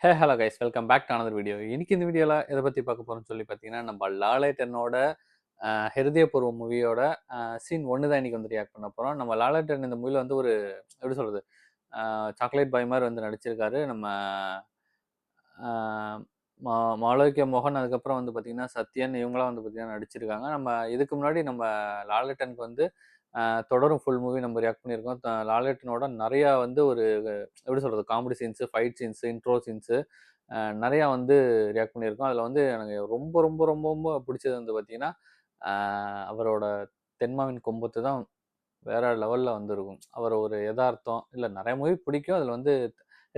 Hello guys, welcome back to another video. இன்னைக்கு இந்த வீடியோவில் எதை பற்றி பார்க்க போகிறோம்னு சொல்லி பார்த்தீங்கன்னா, நம்ம லாலேட்டனோட ஹிருதயபூர்வ மூவியோட சீன் ஒன்று தான் இன்றைக்கி வந்து ரியாக்ட் பண்ண போகிறோம். நம்ம லாலேட்டன் இந்த மூவியில் வந்து ஒரு எப்படி சொல்கிறது, சாக்லேட் பாய் மாதிரி வந்து நடிச்சிருக்காரு. நம்ம மாளவிகா மோகன், அதுக்கப்புறம் வந்து பார்த்திங்கன்னா சத்யன், இவங்களாம் வந்து பார்த்திங்கன்னா நடிச்சிருக்காங்க. நம்ம இதுக்கு முன்னாடி நம்ம லாலேட்டனுக்கு வந்து தொடரும் ஃபுல் மூவி நம்ம ரியாக்ட் பண்ணியிருக்கோம். லாலேட்டனோட நிறையா வந்து ஒரு எப்படி சொல்கிறது, comedy scenes, fight scenes, intro scenes நிறையா வந்து ரியாக்ட் பண்ணியிருக்கோம். அதில் வந்து எனக்கு ரொம்ப ரொம்ப ரொம்ப ரொம்ப பிடிச்சது வந்து பார்த்திங்கன்னா, அவரோட தென்மாவின் கொம்பத்து தான் வேற லெவலில் வந்து இருக்கும். அவர் ஒரு எதார்த்தம் இல்லை, நிறைய மூவி பிடிக்கும். அதில் வந்து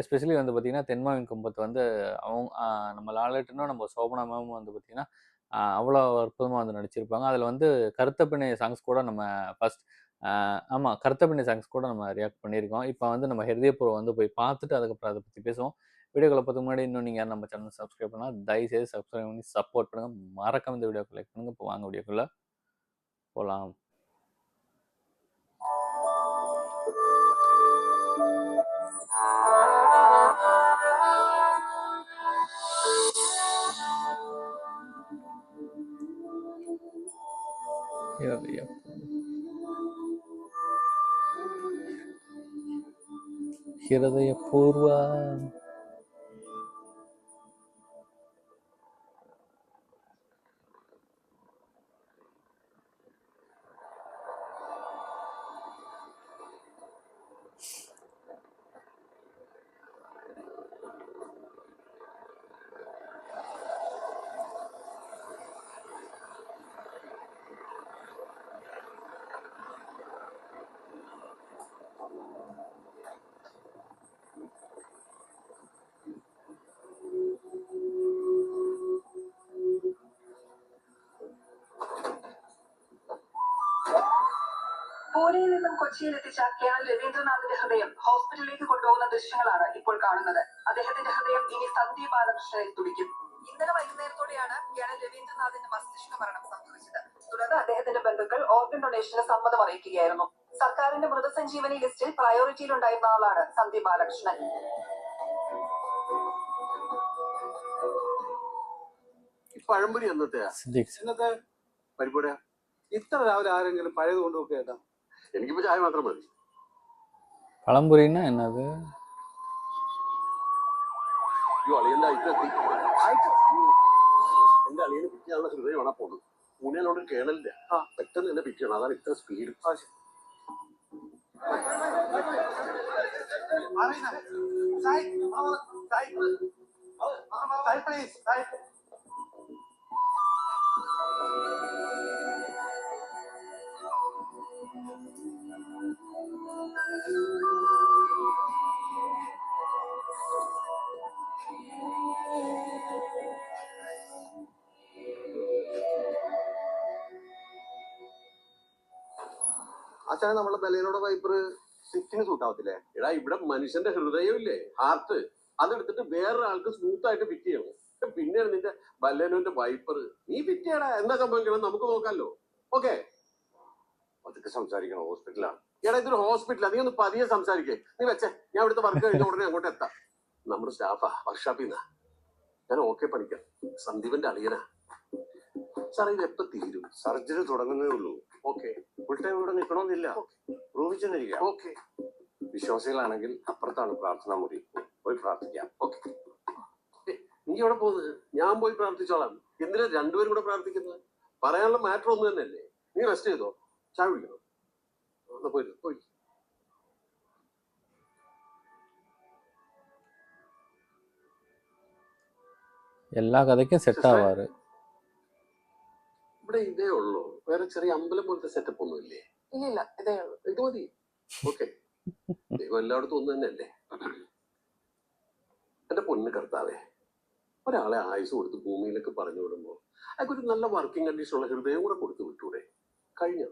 எஸ்பெஷலி வந்து பார்த்திங்கன்னா தென்மாவின் கொம்பத்து வந்து அவங்க நம்ம லாலேட்டனும் நம்ம சோபனா மேமும் வந்து பார்த்திங்கன்னா அவ்வளோ அற்புதமாக வந்து நடிச்சிருப்பாங்க. அதில் வந்து கருத்தப்பிணை சாங்ஸ் கூட நம்ம ஃபஸ்ட் ஆமாம், கருத்தப்பிணை சாங்ஸ் கூட நம்ம ரியாக்ட் பண்ணியிருக்கோம். இப்போ வந்து நம்ம ஹிருதயபூர்வம் வந்து போய் பார்த்துட்டு அதுக்கப்புறம் அதை பற்றி பேசுவோம். வீடியோக்களை பார்த்து முன்னாடி இன்னும் நீங்கள் யாரும் நம்ம சேனல் சப்ஸ்கிரைப் பண்ணால் தயவுசெய்து சப்ஸ்கிரைப் பண்ணி சப்போர்ட் பண்ணுங்கள். மறக்காம இந்த வீடியோக்கு லைக் பண்ணுங்கள். இப்போ வாங்க வீடியோக்குள்ளே போகலாம். ஹிருதயபூர்வ പൂനെയിൽ നിന്നും കൊച്ചിയിലെത്തിച്ച കേണൽ രവീന്ദ്രനാഥിന്റെ ഹൃദയം ഹോസ്പിറ്റലിലേക്ക് കൊണ്ടുപോകുന്ന ദൃശ്യങ്ങളാണ് ഇപ്പോൾ കാണുന്നത്. അദ്ദേഹത്തിന്റെ ഹൃദയം ഇനി സന്ദീപ് ബാലകൃഷ്ണനിൽ തുടിക്കും. ഇന്നലെ വൈകുന്നേരത്തോടെയാണ് കേണൽ രവീന്ദ്രനാഥിന്റെ മസ്തിഷ്ക മരണം സംഭവിച്ചത്. തുടർന്ന് അദ്ദേഹത്തിന്റെ ബന്ധുക്കൾ ഓർഗൻ ഡൊണേഷന് സമ്മതം അറിയിക്കുകയായിരുന്നു. സർക്കാരിന്റെ മൃതസഞ്ജീവനി ലിസ്റ്റിൽ പ്രയോറിറ്റിയിലുണ്ടായിരുന്ന ആളാണ് സന്ദീപ് ബാലകൃഷ്ണൻ. പഴംപൊരി എന്നത്തെ പരിപ്പൂട ഇത്ര രാവിലെ ആരെങ്കിലും പഴയത് കൊണ്ടുപോയി കേട്ടാ? എനിക്കിപ്പോ ചായ മാത്രം മതി. പഴംപൊരിன்னா என்னது? എന്റെ അളിയന് പിറ്റിയാനുള്ള ഹൃദയമാണ് പോകുന്നത്. പൂനെയിലോട്ട് കേണലില്ല, പെട്ടെന്ന് തന്നെ പിറ്റിയാണ്. അതാണ് ഇത്ര സ്പീഡ്. അച്ഛനെ നമ്മളെ ബലേനോടെ വൈപ്പർ സ്വിഫ്റ്റിന് സൂട്ടാവത്തില്ലേ? എടാ, ഇവിടെ മനുഷ്യന്റെ ഹൃദയം ഇല്ലേ, ഹാർട്ട്, അതെടുത്തിട്ട് വേറൊരാൾക്ക് സ്മൂത്ത് ആയിട്ട് ഫിറ്റ് ചെയ്യണം. പിന്നെയാണ് നിന്റെ ബലേനോന്റെ വൈപ്പർ. നീ ഫിറ്റ് ചെയ്യടാ, എന്താ സംഭവിക്കണം നമുക്ക് നോക്കാമല്ലോ. ഓക്കെ, അതൊക്കെ സംസാരിക്കണം. ഹോസ്പിറ്റലാണ്. എടാ, ഇതൊരു ഹോസ്പിറ്റലാണ്. നീ ഒന്ന് പതിയെ സംസാരിക്കേ. നീ വെച്ചേ, ഞാൻ ഇവിടുത്തെ വർക്ക് കഴിഞ്ഞ ഉടനെ അങ്ങോട്ട് എത്താം. നമ്മുടെ സ്റ്റാഫാ, വർക്ക്ഷോപ്പിൽ നിന്നാ. ഞാൻ ഓക്കെ പണിക്കാം. സന്ദീപിന്റെ അളിയനാ. സാറേ, ഇത് എപ്പോ തീരും? സർജറി തുടങ്ങുന്നേ ഉള്ളൂ. ഓക്കെ, ഫുൾ ടൈം ഇവിടെ നിൽക്കണമെന്നില്ല. റൂമിൽ ചെന്നിരിക്കാം. ഓക്കെ, വിശ്വാസികളാണെങ്കിൽ അപ്പുറത്താണ് പ്രാർത്ഥനാ മുറി, പോയി പ്രാർത്ഥിക്കാം. ഓക്കെ, നീ എവിടെ പോകുന്നത്? ഞാൻ പോയി പ്രാർത്ഥിച്ചോളാം. എന്തിനാ രണ്ടുപേരും കൂടെ പ്രാർത്ഥിക്കുന്നത്? പറയാനുള്ള മാറ്റർ ഒന്നും തന്നെയല്ലേ. നീ റെസ്റ്റ് ചെയ്തോ, ചായ കുടിക്കണം. പോയി. എല്ലാ കഥയ്ക്കും സെറ്റ് ആവാറ്. ഇവിടെ ഇതേ ഉള്ളൂ, വേറെ ചെറിയ അമ്പലം പോലത്തെ സെറ്റപ്പ് ഒന്നും ഇല്ലേ? ഇല്ല, ഇതേ ഉള്ളൂ. ഇത് മതി. ഓക്കെ, ദൈവം എല്ലായിടത്തും ഒന്ന് തന്നെയല്ലേ. എന്റെ പൊന്ന് കർത്താവേ, ഒരാളെ ആയുസ് കൊടുത്ത് ഭൂമിയിലേക്ക് പറഞ്ഞു വിടുമ്പോ അതൊരു നല്ല വർക്കിംഗ് കണ്ടീഷനുള്ള ഹൃദയം കൂടെ കൊടുത്തു വിട്ടൂടെ? കഴിഞ്ഞു.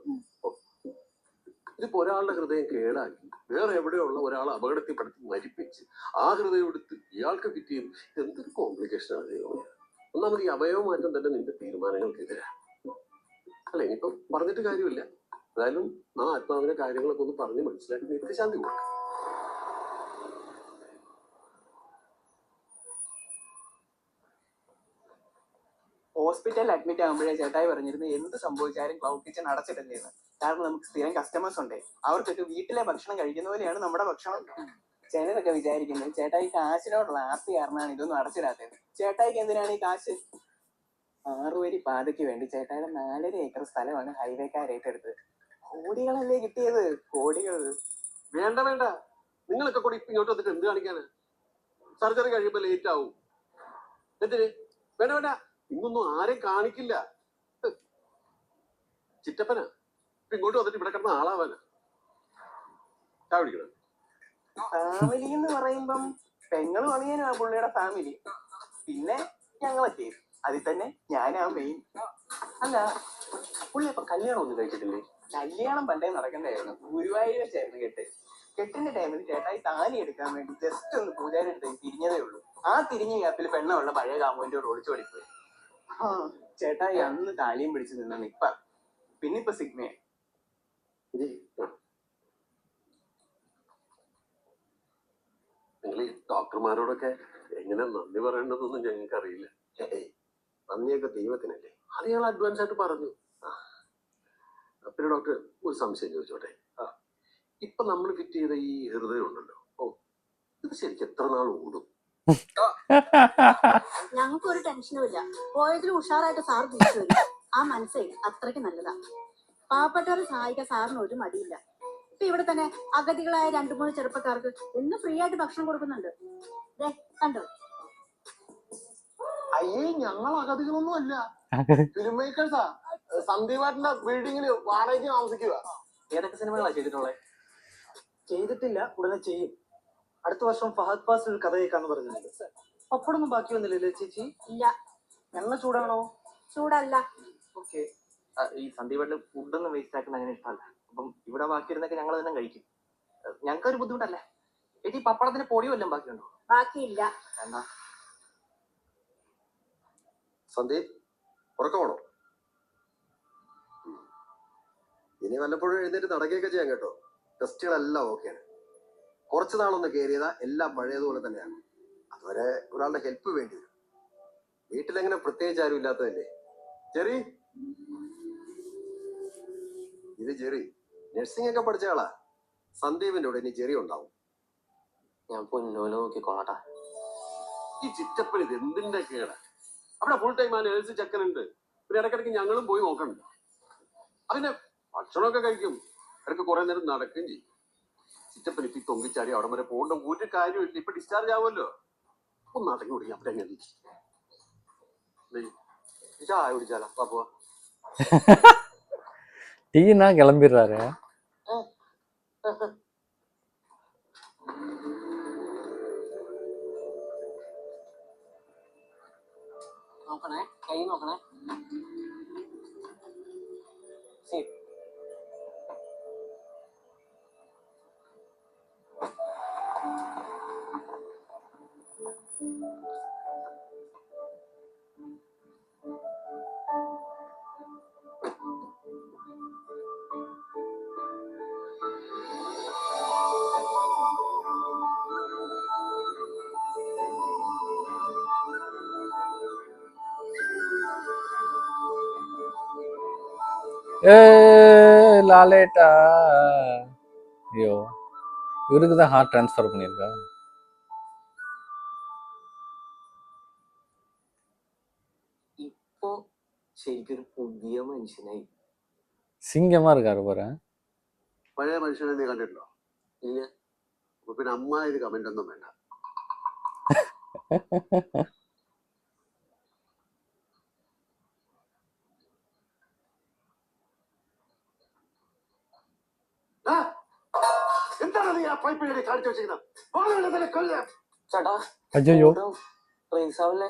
ഇതിപ്പോ ഒരാളുടെ ഹൃദയം കേടാക്കി വേറെ എവിടെയുള്ള ഒരാളെ അപകടത്തിൽപ്പെടുത്തി മരിപ്പിച്ച് ആ ഹൃദയം എടുത്ത് ഇയാൾക്ക് ഫിറ്റ് ചെയ്യും. എന്തൊരു കോംപ്ലിക്കേഷനാണ് ദൈവം. ഒന്നാമത് ഈ അവയവ മാറ്റം തന്നെ നിന്റെ തീരുമാനങ്ങൾക്കെതിരാ. അല്ല, ഇനിയിപ്പം പറഞ്ഞിട്ട് കാര്യമില്ല. എന്തായാലും ആ ആത്മാവിന്റെ കാര്യങ്ങളൊക്കെ ഒന്ന് പറഞ്ഞ് മനസ്സിലാക്കി നിത്യശാന്തി കൊടുക്കാം. ഹോസ്പിറ്റലിൽ അഡ്മിറ്റ് ആകുമ്പോഴേ ചേട്ടായി പറഞ്ഞിരുന്നു എന്ത് സംഭവിച്ചാലും ക്ലൗഡ് കിച്ചൺ അടച്ചിടല്ലേന്ന്. കാരണം നമുക്ക് സ്ഥിരം കസ്റ്റമേഴ്സ് ഉണ്ട്, അവർക്കൊക്കെ വീട്ടിലെ ഭക്ഷണം കഴിക്കുന്ന പോലെയാണ് നമ്മുടെ ഭക്ഷണം. ചിലരൊക്കെ വിചാരിക്കുന്നത് ചേട്ടായി കാശിനോടുള്ള ആർത്തി കാരണമാണ് ഇതൊന്നും അടച്ചിടാത്തത്. ചേട്ടായിക്ക് എന്തിനാണ് ഈ കാശ്? 6 വരി പാതയ്ക്ക് വേണ്ടി ചേട്ടായിയുടെ 4.5 ഏക്കർ സ്ഥലമാണ് ഹൈവേക്കാർ ഏറ്റെടുത്തത്. കോടികളല്ലേ കിട്ടിയത്, കോടികൾ. വേണ്ട വേണ്ട, നിങ്ങളൊക്കെ കൂടി ഇപ്പൊ ഇങ്ങോട്ട് വന്നിട്ട് എന്ത് കാണിക്കാന്? സർജറി കഴിയുമ്പോ ലേറ്റ് ആവും. എന്തിന്? വേണ്ട വേണ്ട, ഇന്നൊന്നും ആരെയും കാണിക്കില്ല. ചിറ്റപ്പനാ ഇപ്പൊ ഇങ്ങോട്ട് വന്നിട്ട് ഇവിടെ കിടന്ന ആളാവാനാ. ചായ പിടിക്കണം. ഫാമിലി എന്ന് പറയുമ്പം പെങ്ങളും അളിയനും ആ പുള്ളിയുടെ ഫാമിലി, പിന്നെ ഞങ്ങളൊക്കെ. അതിൽ തന്നെ ഞാനാ മെയിൻ. അല്ല, പുള്ളി അപ്പൊ കല്യാണം ഒന്നും കഴിച്ചിട്ടില്ലേ? കല്യാണം പണ്ടേ നടക്കണ്ടായിരുന്നു, ഗുരുവായൂർ വെച്ചായിരുന്നു കെട്ട്. കെട്ടിന്റെ ടൈമിൽ ചേട്ടായി താലി എടുക്കാൻ വേണ്ടി ജസ്റ്റ് ഒന്ന് പൂജാരി എടുത്ത് തിരിഞ്ഞതേ ഉള്ളൂ. ആ തിരിഞ്ഞ ഗ്യാപ്പിൽ പെണ്ണുള്ള പഴയ കാമുവിന്റെ ഒളിച്ചു പഠിപ്പോയി. ആ ചേട്ടായി അന്ന് താലിയും പിടിച്ചു നിന്ന നിപ്പ, പിന്നിപ്പോ സിഗ്മയെ. നിങ്ങൾ ഈ ഡോക്ടർമാരോടൊക്കെ എങ്ങനെ നന്ദി പറയേണ്ടതൊന്നും ഞങ്ങൾക്ക് അറിയില്ല. നന്ദിയൊക്കെ ദൈവത്തിനല്ലേ, അത് ഞങ്ങൾ അഡ്വാൻസ് ആയിട്ട് പറഞ്ഞു. പിന്നെ ഡോക്ടർ ഒരു സംശയം ചോദിച്ചോട്ടെ. ഇപ്പൊ നമ്മൾ ഫിറ്റ് ചെയ്ത ഈ ഹൃദയം ഉണ്ടല്ലോ, ഇത് ശരിക്കും എത്ര നാൾ ഓടും? ഞങ്ങൾക്ക് ഒരു ടെൻഷനും ഇല്ല. പോയതിൽ ഉഷാറായിട്ട് സാർ തിരിച്ചു വരും. ആ മനസ്സേ അത്രയ്ക്ക് നല്ലതാ. പാവപ്പെട്ടവരെ സഹായിക്കാൻ സാറിന് ഒരു മടിയില്ല. ഇപ്പൊ ഇവിടെ തന്നെ അഗതികളായ 2-3 ചെറുപ്പക്കാർക്ക് ഇന്ന് ഫ്രീ ആയിട്ട് ഭക്ഷണം കൊടുക്കുന്നുണ്ട്. ദേ കണ്ടോ? അയ്യേ, ഞങ്ങൾ അഗതികളൊന്നും അല്ല, ഫിലിം മേക്കേഴ്സാ. സന്ദീപാട്ടിന്റെ ബിൽഡിങ്ങില് വാടകയ്ക്ക് താമസിക്കുക. ഏതൊക്കെ സിനിമകളാണ് ചെയ്തിട്ടുള്ളത്? ചെയ്തിട്ടില്ല, ഉടനെ ചെയ്യും. അടുത്ത വർഷം ഫഹദ് ഫാസിൽ ഒരു കഥ കേൾക്കാന്ന് പറഞ്ഞിട്ടുണ്ട്. പപ്പടൊന്നും ബാക്കി വന്നില്ലല്ലേ ചേച്ചി? ഇല്ല. എണ്ണ ചൂടാണോ? ചൂടല്ല. ഓക്കെ. ഈ സന്ദീപാട്ടിൽ ഫുഡൊന്നും വേസ്റ്റ് ആക്കുന്ന അങ്ങനെ ഇഷ്ടമല്ല. അപ്പം ഇവിടെ ബാക്കിയിരുന്നൊക്കെ ഞങ്ങൾ തന്നെ കഴിക്കും. ഞങ്ങൾക്ക് ഒരു ബുദ്ധിമുട്ടല്ലേ? ചേച്ചി പപ്പടത്തിന് പൊടി വല്ലതും ബാക്കിയുണ്ടോ? ബാക്കിയില്ല. എന്നാ സന്ദീപ് ഉറക്കമാണോ? ഇനി വല്ലപ്പോഴും എഴുന്നേറ്റ് നടക്കുകയൊക്കെ ചെയ്യാം കേട്ടോ. ടെസ്റ്റുകളെല്ലാം ഓക്കെയാണ്. കുറച്ച് നാളൊന്ന് കയറിയതാ എല്ലാം പഴയതുപോലെ തന്നെയാണ്. അതുവരെ ഒരാളുടെ ഹെൽപ്പ് വേണ്ടി വരും. വീട്ടിലെങ്ങനെ പ്രത്യേകിച്ച് ആരും ഇല്ലാത്തതല്ലേ. ജെറി, ഇത് ജെറി നഴ്സിംഗ് ഒക്കെ പഠിച്ച ആളാ. സന്ദീപിന്റെ കൂടെ ഇനി ജെറി ഉണ്ടാവും. ഞാൻ പൊന്നോലെ നോക്കിക്കോളട്ടാ. ഈ ചിറ്റപ്പൻ ഇത് എന്തിന്റെ കേടാ? അവിടെ ഫുൾ ടൈം ആ നേഴ്സ് ചെക്കനുണ്ട്. പിന്നെ ഇടയ്ക്കിടയ്ക്ക് ഞങ്ങളും പോയി നോക്കണ്ട. അതിന്റെ ഭക്ഷണമൊക്കെ കഴിക്കും, ഇടയ്ക്ക് കുറെ നേരം നടക്കുകയും ചെയ്യും. ചിറ്റപ്പൻ ഇപ്പൊ തൊങ്ങിച്ചാടി അവിടെ വരെ പോകേണ്ട ഒരു കാര്യമില്ല. ഇപ്പൊ ഡിസ്ചാർജ് ആവുമല്ലോ. ഒന്ന് നടക്കി കുടിക്കാം. അവിടെ എങ്ങനെ ചായ കുടിച്ചാലോ? പാപ്പുവ டீனா கிளம்பிடுறாரு. നോക്കണേ, കൈ നോക്കണേ. ശരി. லாலேட்டா. ஐயோ, இவருக்கு தான் ஹார்ட் ட்ரான்ஸ்ஃபர் பண்ணியிருக்கா. ഇപ്പൊ ശരിക്കൊരു പുതിയ മനുഷ്യനായി. சிங்கமா இருக்காரு பாரு. പഴയ മനുഷ്യനെ നീ കണ്ടിട്ടുണ്ടോ? ഇല്ല. അപ്പൊ പിന്നെ അമ്മ ഇത് കമന്റ് ഒന്നും വേണ്ട. എന്താണ് നീ ആ പൈപ്പിൽ കാണിച്ചു വെച്ചിരിക്കുന്നത്? ചേട്ടാ, അയ്യോ, റീസാവല്ലേ?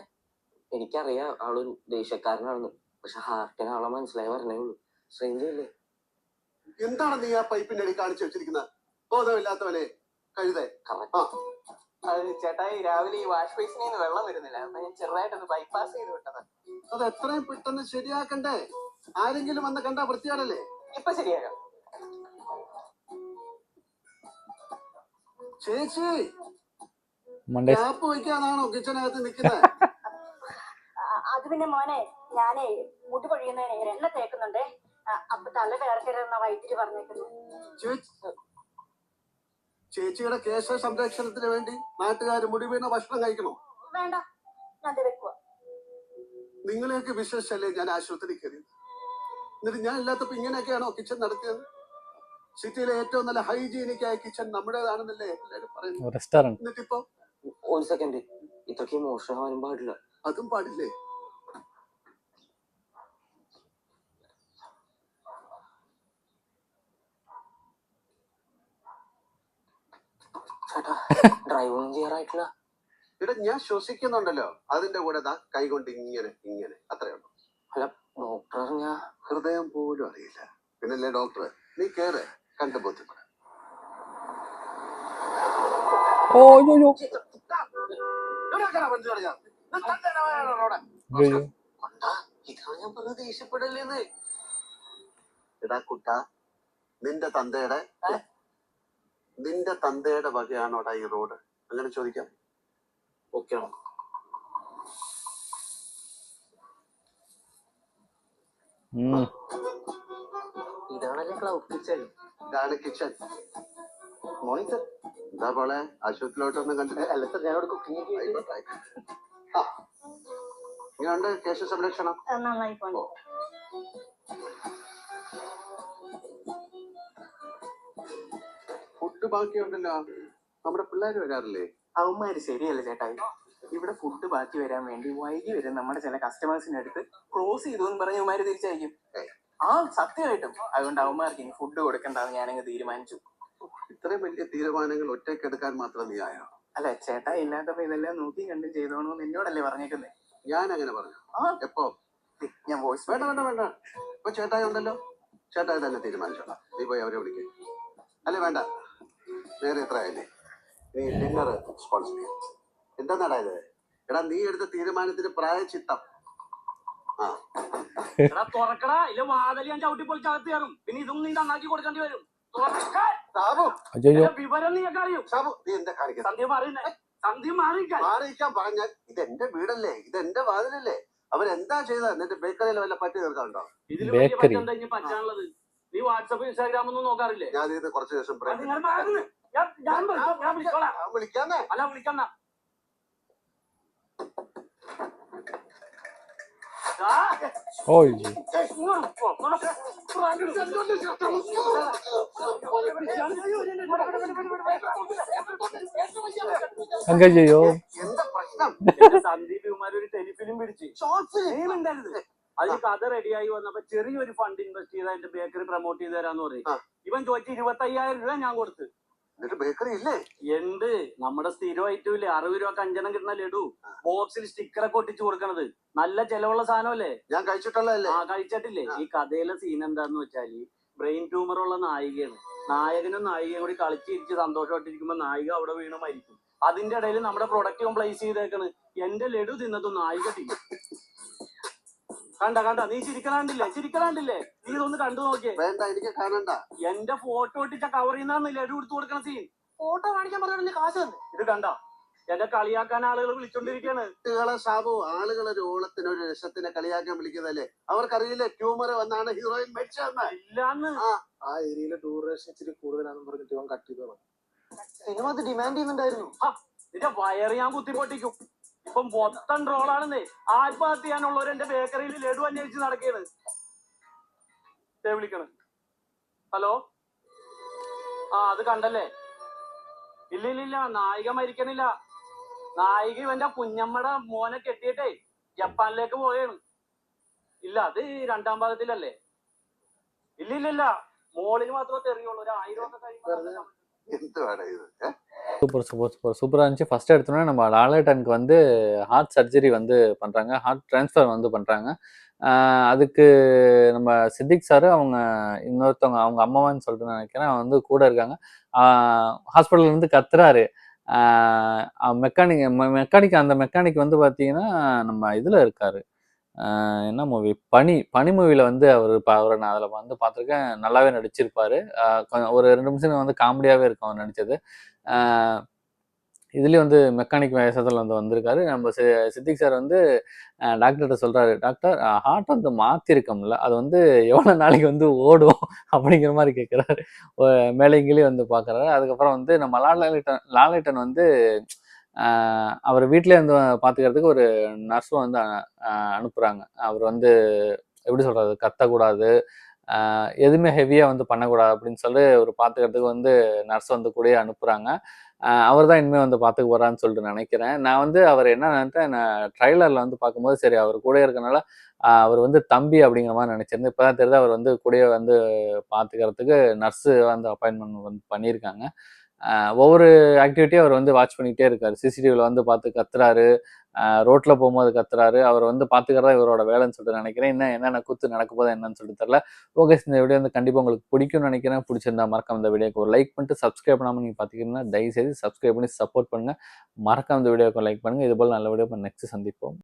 എനിക്കറിയാം ആളൊരു ദേഷ്യക്കാരനാണെന്ന്, പക്ഷെ ഹാർട്ടിന് ആളെ മനസ്സിലായി പറഞ്ഞേ ഉള്ളൂ. ശ്രേഞ്ചല്ലേ? എന്താണ് നീ ആ പൈപ്പിന്റെ അടി കാണിച്ചു വെച്ചിരിക്കുന്നത്? ബോധമില്ലാത്തവനെ കഴുതേ. ചേട്ടായി, രാവിലെ ഈ വാഷ് ബേസിനിൽ നിന്ന് വെള്ളം വരുന്നില്ല, അപ്പൊ ഞാൻ ചെറുതായിട്ടൊന്ന് ബൈപ്പാസ് ചെയ്ത് വിട്ടത്. അത് എത്രയും പെട്ടെന്ന് ശരിയാക്കണ്ടേ? ആരെങ്കിലും വന്ന് കണ്ടാ വൃത്തിയാണല്ലേ? ഇപ്പൊ ശരിയാക്കാം. ചേച്ചി മണ്ടേ ഗ്യാപ്പ് വയ്ക്കാനാണോ കിച്ചനകത്ത് നിൽക്കുന്നത്? അത് പിന്നെ മോനെ, ഞാനേ മുടി പൊഴിയുന്നതിന് എണ്ണ തേക്കുന്നുണ്ടേ. അപ്പൊ തല വേർക്കരുന്ന വൈദ്യുതി പറഞ്ഞേക്കുന്നു. ചേച്ചിയുടെ കേശ സംരക്ഷണത്തിന് വേണ്ടി നാട്ടുകാർ മുടി വീണ ഭക്ഷണം കഴിക്കണോ? വേണ്ട, ഞാൻ വെക്കുക. നിങ്ങളെയൊക്കെ വിശ്വസിച്ചല്ലേ ഞാൻ ആശുപത്രി കയറി. എന്നിട്ട് ഞാൻ ഇല്ലാത്തപ്പോ ഇങ്ങനെയൊക്കെയാണോ കിച്ചൺ നടത്തിയത്? സിറ്റിയിലെ ഏറ്റവും നല്ല ഹൈജീനിക് ആയ കിച്ചൺ നമ്മുടേതാണെന്നല്ലേ എല്ലാവരും പറയുന്നത്. റെസ്റ്റോറന്റ്. എന്നിട്ടിപ്പോ ഒരു സെക്കൻഡ്, ഇതൊക്കെ മോശമാവാനും പാടില്ല. അതും പാടില്ലേ? ചേട്ടാ ഡ്രൈവൊന്നും ചെയ്യാറായിട്ടില്ല. ഇവിടെ ഞാൻ ശ്വസിക്കുന്നുണ്ടല്ലോ, അതിന്റെ കൂടെ കൈകൊണ്ട് ഇങ്ങനെ ഇങ്ങനെ അത്രയുള്ളൂ. അല്ല ഡോക്ടർ അറിഞ്ഞ ഹൃദയം പോലും അറിയില്ല. പിന്നല്ലേ ഡോക്ടർ, നീ കേറ് കണ്ടു ബോധ്യപ്പെടാം. ഇതാണ് ഞാൻ പറഞ്ഞത്, ദേഷ്യപ്പെടല്ലേന്ന്. എടാ കുട്ട, നിന്റെ തന്തയുടെ വകയാണോടാ ഈ റോഡ്? അങ്ങനെ ചോദിക്കാം. ഓക്കെ. ഇതാണല്ലേ ക്ലൗഡ് കിച്ചൺ. ഇതാണ് കിച്ചൺ. Morning sir. എന്താ പോലെ ആശുപത്രിയിലോട്ടൊന്നും കണ്ടില്ല? അല്ല സർ, ഞാനോട് കുക്കിംഗ് ഇങ്ങനെയുണ്ട് കേശ സംരക്ഷണം. നന്നായി പോണു. ഫുഡ് ബാക്കിയുണ്ടല്ലോ, നമ്മുടെ പിള്ളേര് വരാറില്ലേ? അവന്മാര് ശരിയല്ല ചേട്ടായി. ഇവിടെ ഫുഡ് ബാക്കി വരാൻ വേണ്ടി വൈകി വരും നമ്മുടെ ചില കസ്റ്റമേഴ്സിന്റെ അടുത്ത് ക്ലോസ് ചെയ്തു എന്ന് പറഞ്ഞ് അവന്മാര് തിരിച്ചയക്കും. സത്യമായിട്ടും. അതുകൊണ്ട് അവന്മാർക്ക് ഇനി ഫുഡ് കൊടുക്കണ്ടെന്ന് ഞാനങ്ങ് തീരുമാനിച്ചു. ഇത്രയും വലിയ തീരുമാനങ്ങൾ ഒറ്റയ്ക്ക് എടുക്കാൻ മാത്രം നീ ആയോ? അല്ല ചേട്ടായി ഇല്ലാത്തപ്പോ ഇതെല്ലാം നോക്കി കണ്ടും ചെയ്തോണെന്ന് എന്നോടല്ലേ പറഞ്ഞേക്കുന്നേ? ഞാൻ അങ്ങനെ പറഞ്ഞു. എപ്പോ? ഞാൻ വോയിസ് വേണ്ട. ഇപ്പൊ ചേട്ടായി ഉണ്ടല്ലോ, ചേട്ടായി തന്നെ തീരുമാനിച്ചോളാം. നീ പോയി അവരെ വിളിക്കേ. അല്ലെ വേണ്ട, നേരെ എത്ര ആയില്ലേ? നീ ഡിന്നർ സ്പോൺസർ ചെയ്യാം. എന്താ ഇത്? എടാ നീ എടുത്ത തീരുമാനത്തിന് പ്രായച്ചിത്തം. തുറക്കടാ, ഇല്ല വാതിൽ ഞാൻ ചവിട്ടി പൊളിച്ചകത്ത് കയറും. പിന്നെ ഇതും നീ നന്നാക്കി കൊടുക്കേണ്ടി വരും. വിവരം നീയൊക്കെ അറിയും. സാബു, നീ എന്താ കാണിക്കുന്നത്? സന്ധ്യ മാറിയില്ലേ? സന്ധ്യ മാറിയിക്കാൻ പറഞ്ഞാൽ ഇത് എന്റെ വീടല്ലേ, ഇത് എന്റെ വാതിലല്ലേ. അവരെന്താ ചെയ്തത്? എന്നിട്ട് ബേക്കറിയിൽ വല്ല പറ്റി തീർക്കാനുണ്ടോ? ഇതിൽ വലിയ പറ്റെന്താ ഇനി പറ്റാനുള്ളത്? നീ വാട്സപ്പ് ഇൻസ്റ്റാഗ്രാം ഒന്നും നോക്കാറില്ലേ? ഞാൻ ഇത് കുറച്ച് ദിവസം വിളിക്കാന്നേ. അല്ല വിളിക്കണ്ട. എന്താ പ്രശ്നം? സന്ദീപ് കുമാർ ഒരു ടെലിഫിലിം പിടിച്ച് ഉണ്ടായിരുന്നു. അതിന് കഥ റെഡിയായി വന്നപ്പോ ചെറിയൊരു ഫണ്ട് ഇൻവെസ്റ്റ് ചെയ്ത് അതിന്റെ ബേക്കറി പ്രൊമോട്ട് ചെയ്ത് തരാന്ന് പറയും. ഇവൻ ചോദിച്ചു 25,000 രൂപ ഞാൻ കൊടുത്ത്. ബേക്കറി ഇല്ലേ? ഉണ്ട്. നമ്മുടെ സ്ഥിരം ഐറ്റം ഇല്ലേ, 60 രൂപ 5 കിട്ടുന്ന ലഡു, ബോക്സിൽ സ്റ്റിക്കറൊക്കെ ഒട്ടിച്ചു കൊടുക്കണത്. നല്ല ചെലവുള്ള സാധനമല്ലേ? ഞാൻ കഴിച്ചിട്ടുള്ളതല്ലേ? കഴിച്ചിട്ടില്ലേ? ഈ കഥയിലെ സീൻ എന്താന്ന് വെച്ചാല്, ബ്രെയിൻ ട്യൂമർ ഉള്ള നായികയാണ്. നായകനും നായികയും കൂടി കളിച്ചിരിച്ച് സന്തോഷമായിട്ടിരിക്കുമ്പോ നായിക അവിടെ വീണ് മരിക്കും. അതിന്റെ ഇടയിൽ നമ്മുടെ പ്രൊഡക്റ്റ് പ്ലേസ് ചെയ്തേക്കണ്. എന്റെ ലഡു തിന്നതും നായിക തിന്നും. കണ്ട നീ ചിരിക്കലാണ്ടില്ലേ? നീ ഇതൊന്ന് കണ്ടു നോക്കിയേ. വേണ്ട, എനിക്ക് കാണണ്ട. എന്റെ ഫോട്ടോ ഒട്ടിച്ച കവറിൽ നിന്നാണ് ലഡു എടുത്തു കൊടുക്കണ സീൻ. ഫോട്ടോ കാണിക്കാൻ പറഞ്ഞ കാശ് തന്നെ. ഇത് കണ്ട, എന്നെ കളിയാക്കാൻ ആളുകൾ വിളിച്ചോണ്ടിരിക്കാണ്. സാബു, ആളുകൾ ഒരു ഓളത്തിന് ഒരു രസത്തിനെ കളിയാക്കാൻ വിളിക്കുന്നതല്ലേ? അവർക്കറിയില്ലേ ട്യൂമർ വന്നാണ് ഹീറോയിൻ മരിച്ചതെന്ന്? ഇല്ലാന്ന്. ആ ഏരിയയിലെ ടൂറിസ്റ്റ് ഇച്ചിരി കൂടുതലാണെന്ന് പറഞ്ഞിട്ട് ഇവൻ കട്ട് ചെയ്തോളാം. സിനിമ അത് ഡിമാൻഡ് ചെയ്യുന്നുണ്ടായിരുന്നു. നിന്റെ വയറ് ഞാൻ കുത്തിപ്പൊട്ടിക്കും. ഇപ്പം മൊത്തം ട്രോളാണെന്നേ. ആത്മഹത്യ ചെയ്യാനുള്ളവർ എന്റെ ബേക്കറിയിൽ ലഡു അന്വേഷിച്ച് നടക്കുകയാണ്. വിളിക്കണ്. ഹലോ, അത് കണ്ടല്ലേ? ഇല്ല, നായിക മരിക്കണില്ല. നായിക ഇവന്റെ കുഞ്ഞമ്മയുടെ മോനെ കെട്ടിയിട്ടേ ജപ്പാനിലേക്ക് പോയാണ്. ഇല്ല, അത് 2ാം ഭാഗത്തിലല്ലേ? ഇല്ല, മോളിന് മാത്രമേ തെറിയുള്ളൂ. ഒരു 1000 ഒക്കെ കഴിയുമ്പോൾ. சூப்பராக இருந்துச்சு. ஃபர்ஸ்ட் எடுத்தோன்னே நம்ம லாலேட்டனுக்கு வந்து ஹார்ட் சர்ஜரி வந்து பண்ணுறாங்க, ஹார்ட் டிரான்ஸ்ஃபர் வந்து பண்ணுறாங்க. அதுக்கு நம்ம சித்திக் சார் அவங்க இன்னொருத்தவங்க அவங்க அம்மாவான்னு சொல்லிட்டு நினைக்கிறேன் வந்து கூட இருக்காங்க. ஹாஸ்பிட்டல்லேருந்து கத்துறாரு. மெக்கானிக் அந்த மெக்கானிக் வந்து பார்த்தீங்கன்னா நம்ம இதில் இருக்காரு. என்ன மூவி, பனி மூவியில் வந்து அவரை நான் அதில் வந்து பார்த்துருக்கேன். நல்லாவே நடிச்சிருப்பாரு. ஒரு 2 நிமிஷம் வந்து காமெடியாகவே இருக்கும் அவர் நடித்தது. இதுலேயும் வந்து மெக்கானிக் வேஷத்தில் வந்து வந்திருக்காரு. நம்ம சித்திக் சார் வந்து டாக்டர்கிட்ட சொல்கிறாரு, டாக்டர் ஹார்ட் வந்து மாற்றிருக்கோம்ல, அது வந்து எவ்வளோ நாளைக்கு வந்து ஓடும் அப்படிங்கிற மாதிரி கேட்குறாரு. மேலைங்கிலேயே வந்து பார்க்குறாரு. அதுக்கப்புறம் வந்து நம்ம லாலேட்டன் வந்து அவர் வீட்டிலே வந்து பார்த்துக்கிறதுக்கு ஒரு நர்ஸும் வந்து அனுப்புகிறாங்க. அவர் வந்து எப்படி சொல்கிறது, கத்தக்கூடாது, எதுவுமே ஹெவியாக வந்து பண்ணக்கூடாது அப்படின்னு சொல்லி ஒரு பார்த்துக்கிறதுக்கு வந்து நர்ஸ் வந்து கூடயே அனுப்புகிறாங்க. அவர் தான் இனிமேல் வந்து பார்த்துக்க போகிறான்னு சொல்லிட்டு நினைக்கிறேன். நான் வந்து அவர் என்ன நினைத்தேன், நான் ட்ரைலரில் வந்து பார்க்கும்போது சரி அவர் கூட இருக்கனால அவர் வந்து தம்பி அப்படிங்கிற மாதிரி நினச்சிருந்தேன். இப்போ தான் தெரியுது அவர் வந்து கூடயே வந்து பார்த்துக்கிறதுக்கு நர்ஸு வந்து அப்பாயின்மெண்ட் வந்து பண்ணியிருக்காங்க. ஒவ்வொரு ஆக்டிவிட்டியும் அவர் வந்து வாட்ச் பண்ணிக்கிட்டே இருக்காரு. சிசிடிவியில் வந்து பார்த்து கத்துறாரு, ரோட்டில் போகும்போது கத்துறாரு. அவர் வந்து பார்த்துக்கிறதா இவரோட வேலைன்னு சொல்லிட்டு நினைக்கிறேன். இன்னும் என்னென்ன கூத்து நடக்க போதா என்னன்னு சொல்லிட்டு தெரியல. ஓகே, இந்த வீடியோ வந்து கண்டிப்பாக உங்களுக்கு பிடிக்கும்னு நினைக்கிறேன். பிடிச்சிருந்தா மறக்காம இந்த வீடியோக்கு ஒரு லைக் பண்ணிட்டு சப்ஸ்கிரைப் பண்ணாமல் நீங்கள் பார்த்தீங்கன்னா தயவுசெய்து சப்ஸ்கிரைப் பண்ணி சப்போர்ட் பண்ணுங்கள். மறக்காம இந்த வீடியோக்கு லைக் பண்ணுங்கள். இதுபோல் நல்ல வீடியோ நெக்ஸ்ட் சந்திப்போம்.